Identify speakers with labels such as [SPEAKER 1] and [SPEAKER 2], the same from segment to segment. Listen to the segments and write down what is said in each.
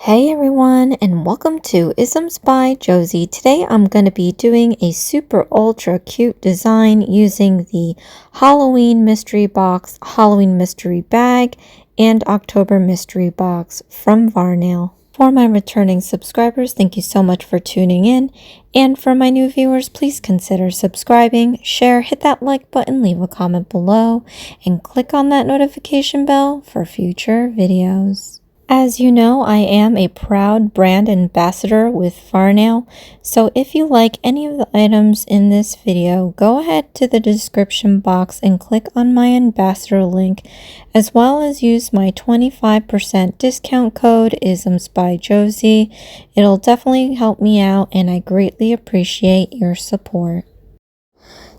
[SPEAKER 1] Hey everyone, and welcome to Isms by Josie. Today I'm going to be doing a super ultra cute design using the Halloween mystery box, Halloween mystery bag, and October mystery box from Varnail. For my returning subscribers, thank you so much for tuning in. And for my new viewers, please consider subscribing, share, hit that like button, leave a comment below, and click on that notification bell for future videos. As you know, I am a proud brand ambassador with Varnail, so if you like any of the items in this video, go ahead to the description box and click on my ambassador link, as well as use my 25% discount code ISMS by Josie. It'll definitely help me out, and I greatly appreciate your support.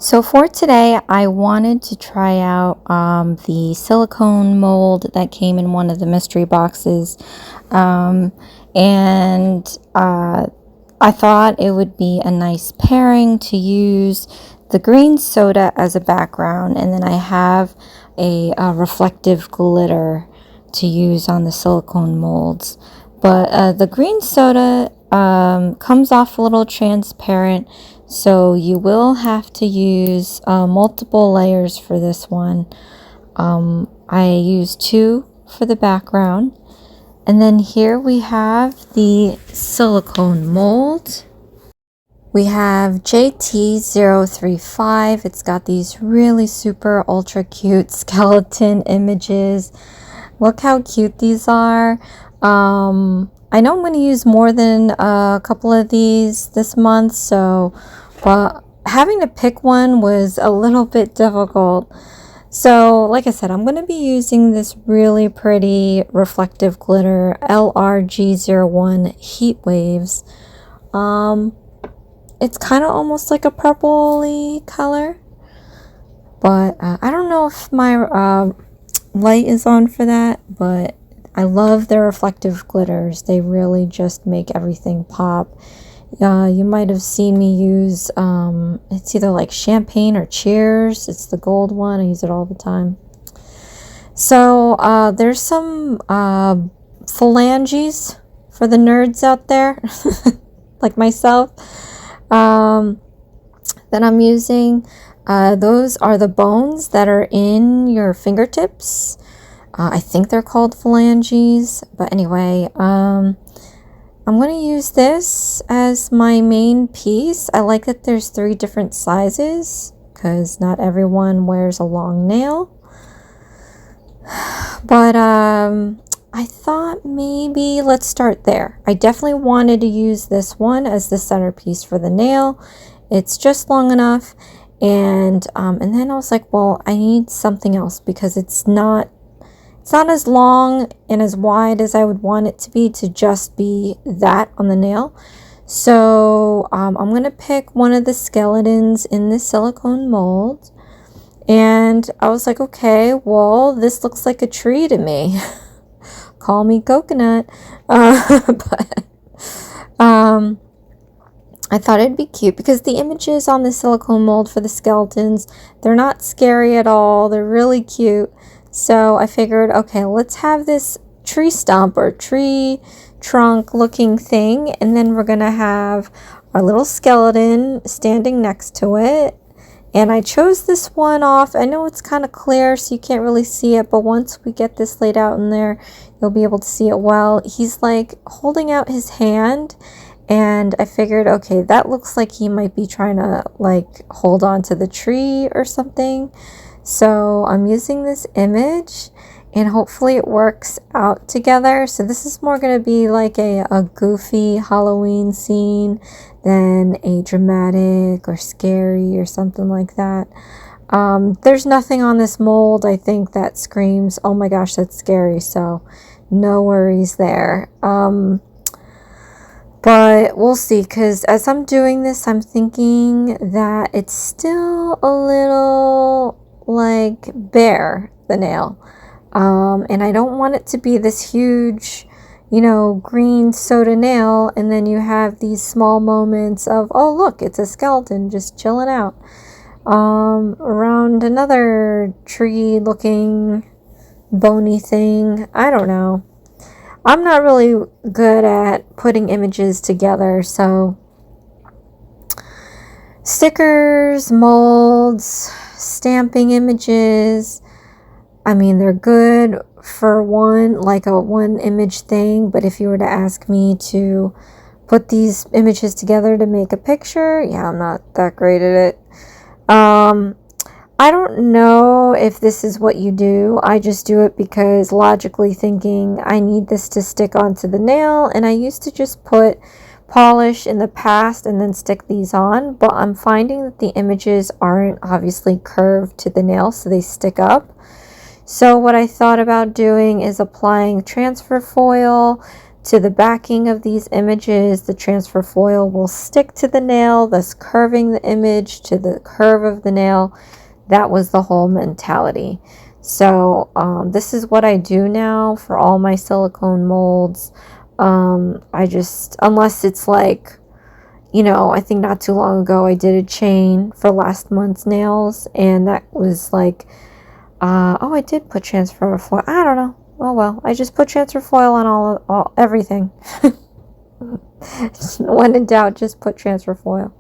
[SPEAKER 1] So for today, I wanted to try out the silicone mold that came in one of the mystery boxes. I thought it would be a nice pairing to use the green soda as a background. And then I have a reflective glitter to use on the silicone molds. But the green soda comes off a little transparent, so you will have to use multiple layers for this one. I used 2 for the background. And then here we have the silicone mold. We have JT035. It's got these really super ultra cute skeleton images. Look how cute these are. I know I'm going to use more than a couple of these this month, but having to pick one was a little bit difficult. So, like I said, I'm going to be using this really pretty reflective glitter LRG01 Heat Waves. It's kind of almost like a purpley color, but I don't know if my light is on for that, but I love their reflective glitters. They really just make everything pop. You might have seen me use, it's either like Champagne or Cheers. It's the gold one. I use it all the time. So there's some phalanges for the nerds out there, like myself, that I'm using. Those are the bones that are in your fingertips. I think they're called phalanges, but anyway, I'm going to use this as my main piece. I like that there's 3 different sizes because not everyone wears a long nail. But I thought maybe let's start there. I definitely wanted to use this one as the centerpiece for the nail. It's just long enough. And then I was like, well, I need something else because it's not as long and as wide as I would want it to be to just be that on the nail. So I'm going to pick one of the skeletons in the silicone mold. And I was like, okay, well, this looks like a tree to me. Call me coconut. But I thought it'd be cute because the images on the silicone mold for the skeletons, they're not scary at all. They're really cute. So I figured, okay, let's have this tree stump or tree trunk looking thing. And then we're going to have our little skeleton standing next to it. And I chose this one off. I know it's kind of clear, so you can't really see it. But once we get this laid out in there, you'll be able to see it well. He's like holding out his hand. And I figured, okay, that looks like he might be trying to like hold on to the tree or something. So I'm using this image and hopefully it works out together. So this is more going to be like a goofy Halloween scene than a dramatic or scary or something like that. There's nothing on this mold, I think, that screams, oh my gosh, that's scary. So no worries there. But we'll see, because as I'm doing this, I'm thinking that it's still a little like bare, the nail. And I don't want it to be this huge, green soda nail. And then you have these small moments of, oh, look, it's a skeleton just chilling out around another tree looking bony thing. I don't know. I'm not really good at putting images together, so stickers, molds, stamping images, I mean, they're good for like a one image thing, but if you were to ask me to put these images together to make a picture, yeah, I'm not that great at it. I don't know if this is what you do. I just do it because logically thinking I need this to stick onto the nail, and I used to just put polish in the past and then stick these on, but I'm finding that the images aren't obviously curved to the nail, so they stick up. So what I thought about doing is applying transfer foil to the backing of these images. The transfer foil will stick to the nail, thus curving the image to the curve of the nail. That was the whole mentality. So this is what I do now for all my silicone molds. I just, unless it's like, you know, I think not too long ago I did a chain for last month's nails, and that was like, oh, I did put transfer foil. I don't know. Oh well, I just put transfer foil on everything. When in doubt, just put transfer foil.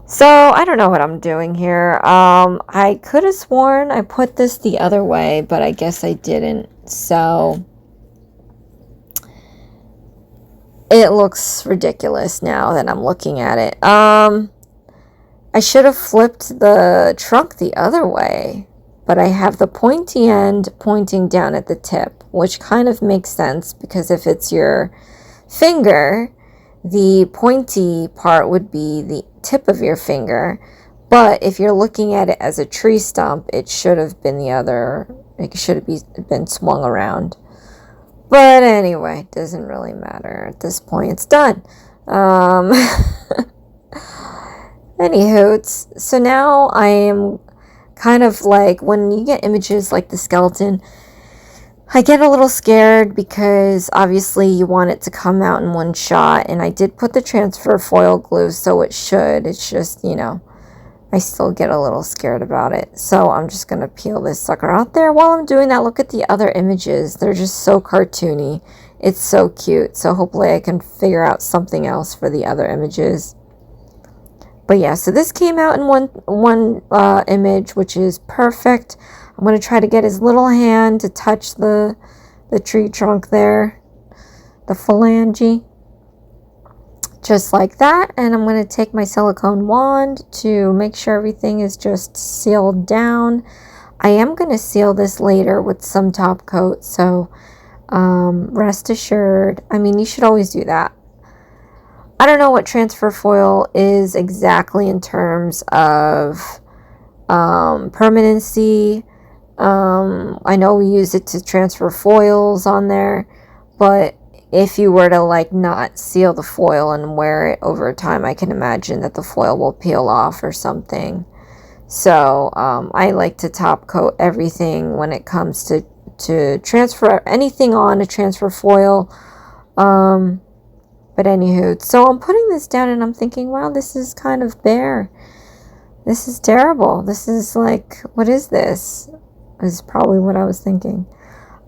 [SPEAKER 1] So I don't know what I'm doing here. I could have sworn I put this the other way, but I guess I didn't. So it looks ridiculous now that I'm looking at it. I should have flipped the trunk the other way, but I have the pointy end pointing down at the tip, which kind of makes sense because if it's your finger, the pointy part would be the tip of your finger. But if you're looking at it as a tree stump, it should have been the other, it should have been swung around. But anyway, it doesn't really matter. At this point, it's done. Anywho, so now I am kind of like, when you get images like the skeleton, I get a little scared because obviously you want it to come out in one shot, and I did put the transfer foil glue, so it should. It's just, you know, I still get a little scared about it. So I'm just going to peel this sucker out there. While I'm doing that, look at the other images. They're just so cartoony. It's so cute. So hopefully I can figure out something else for the other images. But yeah, so this came out in one image, which is perfect. I'm going to try to get his little hand to touch the tree trunk there, the phalange, just like that. And I'm going to take my silicone wand to make sure everything is just sealed down. I am going to seal this later with some top coat, so rest assured. I mean, you should always do that. I don't know what transfer foil is exactly in terms of permanency. I know we use it to transfer foils on there, but if you were to like not seal the foil and wear it over time, I can imagine that the foil will peel off or something. So I like to top coat everything when it comes to transfer anything on a transfer foil. But anywho, so I'm putting this down and I'm thinking, wow, this is kind of bare. This is terrible. This is like, what is this? Is probably what I was thinking.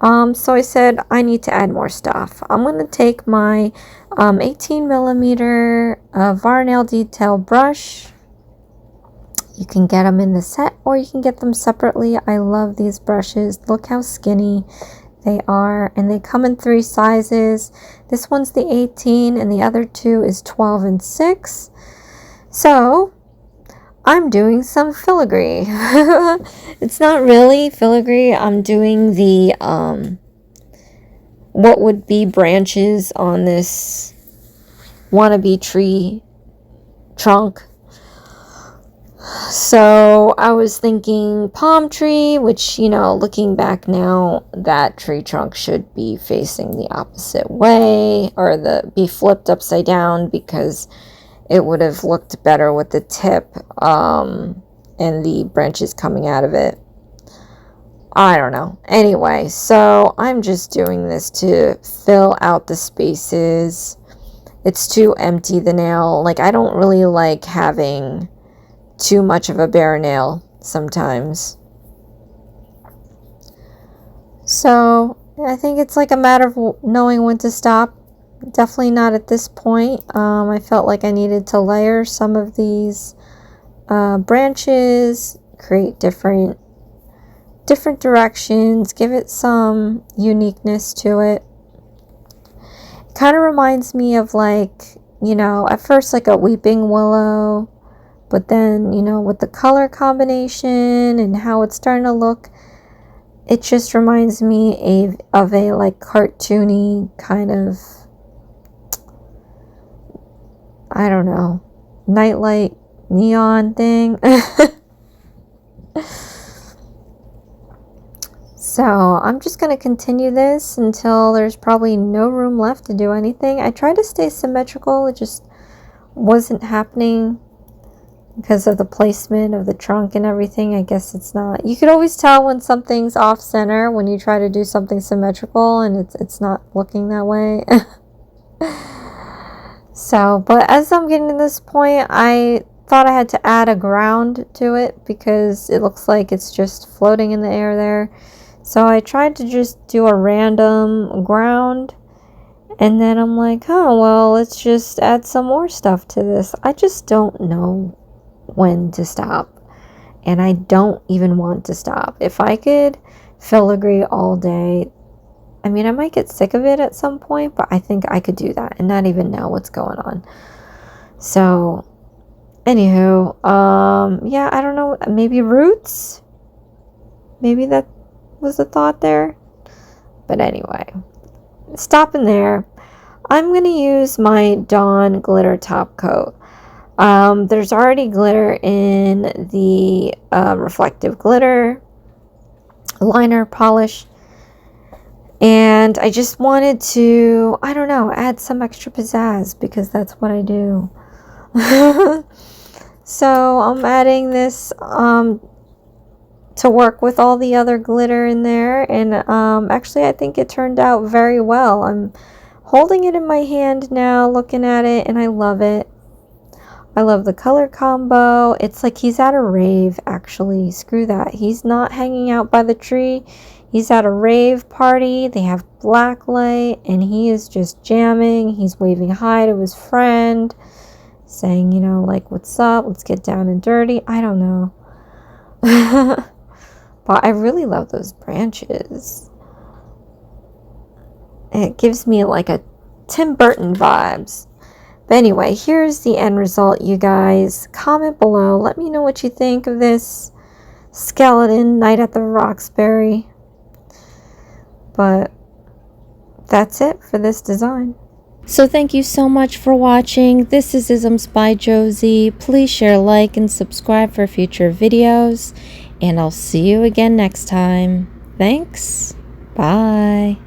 [SPEAKER 1] So I said, I need to add more stuff. I'm going to take my 18 millimeter Varnail detail brush. You can get them in the set or you can get them separately. I love these brushes. Look how skinny they are, and they come in 3 sizes. This one's the 18 and the other 2 is 12 and 6. So I'm doing some filigree. It's not really filigree. I'm doing the what would be branches on this wannabe tree trunk. So I was thinking palm tree, which, you know, looking back now, that tree trunk should be facing the opposite way, or be flipped upside down, because it would have looked better with the tip and the branches coming out of it. I don't know. Anyway, so I'm just doing this to fill out the spaces. It's too empty, the nail. Like, I don't really like having too much of a bare nail sometimes. So I think it's like a matter of knowing when to stop. Definitely not at this point. I felt like I needed to layer some of these branches, create different directions, give it some uniqueness to it. Kind of reminds me of, like, you know, at first like a weeping willow, but then, you know, with the color combination and how it's starting to look, it just reminds me of a like cartoony kind of, I don't know, nightlight neon thing. So I'm just going to continue this until there's probably no room left to do anything. I tried to stay symmetrical, it just wasn't happening because of the placement of the trunk and everything. I guess it's not. You could always tell when something's off center when you try to do something symmetrical and it's not looking that way. So, but as I'm getting to this point, I thought I had to add a ground to it because it looks like it's just floating in the air there. So I tried to just do a random ground, and then I'm like, oh, well, let's just add some more stuff to this. I just don't know when to stop, and I don't even want to stop. If I could filigree all day, I mean, I might get sick of it at some point, but I think I could do that and not even know what's going on. So, anywho, yeah, I don't know, maybe roots? Maybe that was the thought there. But anyway, stopping there, I'm going to use my Dawn glitter top coat. There's already glitter in the reflective glitter liner polish, and I just wanted to, I don't know, add some extra pizzazz because that's what I do. So I'm adding this to work with all the other glitter in there, and actually I think it turned out very well. I'm holding it in my hand now, looking at it, and I love it. I love the color combo. It's like he's at a rave, actually. Screw that. He's not hanging out by the tree. He's at a rave party. They have black light, and he is just jamming. He's waving hi to his friend, saying, you know, like, what's up? Let's get down and dirty. I don't know. But I really love those branches. It gives me like a Tim Burton vibes. But anyway, here's the end result, you guys. Comment below. Let me know what you think of this skeleton night at the Roxbury. But that's it for this design. So thank you so much for watching. This is Isms by Josie. Please share, like, and subscribe for future videos. And I'll see you again next time. Thanks. Bye.